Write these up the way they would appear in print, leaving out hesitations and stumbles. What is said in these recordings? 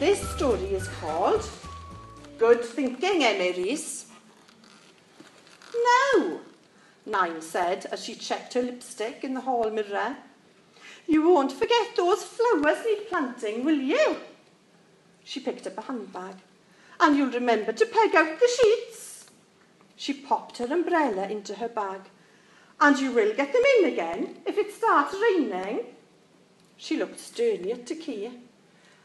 This story is called Good Thinking, Emma Rees. No, Nine said as she checked her lipstick in the hall mirror. You won't forget those flowers need planting, will you? She picked up a handbag. And you'll remember to peg out the sheets. She popped her umbrella into her bag. And you will get them in again if it starts raining. She looked sternly at Taki.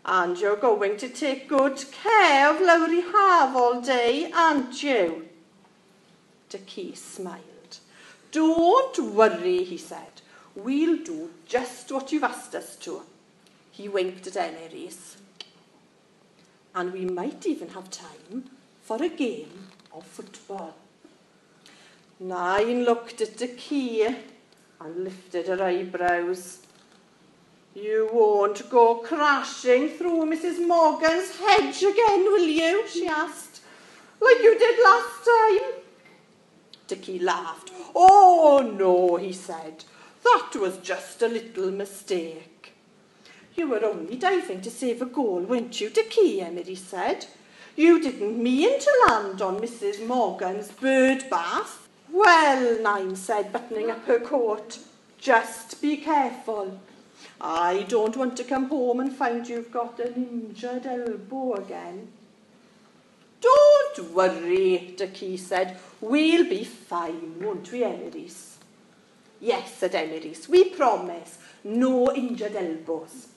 And you're going to take good care of Lowry Harve all day, aren't you? Taki smiled. Don't worry, he said. We'll do just what you've asked us to. He winked at Emma Rees. And we might even have time for a game of football. Nine looked at Taki and lifted her eyebrows. You won't go crashing through Mrs. Morgan's hedge again, will you? She asked. Like you did last time. Taki laughed. Oh, no, he said. That was just a little mistake. You were only diving to save a goal, weren't you, Taki, Emily said. You didn't mean to land on Mrs. Morgan's bird bath. Well, Nine said, buttoning up her coat, just be careful. I don't want to come home and find you've got an injured elbow again. Don't worry, Taki said. We'll be fine, won't we, Emma Rees? Yes, said Emma Rees. We promise. No injured elbows.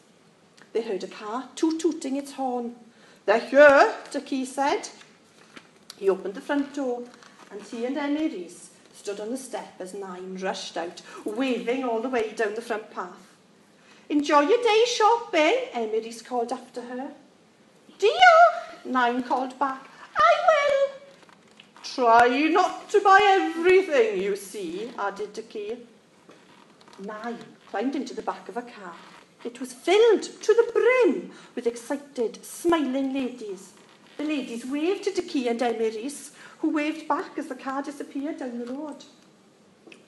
They heard a car tooting its horn. They're here, Taki said. He opened the front door and he and Emma Rees stood on the step as Nine rushed out, waving all the way down the front path. Enjoy your day shopping, Emma Rees called after her. Dear, Nine called back. I will. Try not to buy everything you see, added Taki. Nine climbed into the back of a car. It was filled to the brim with excited, smiling ladies. The ladies waved to Taki and Emma Rees, who waved back as the car disappeared down the road.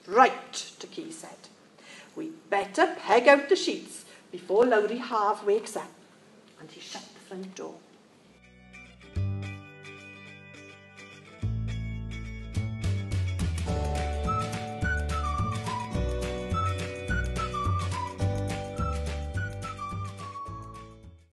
Right, Taki said. We better peg out the sheets before Lowry Harve wakes up. And he shut the front door.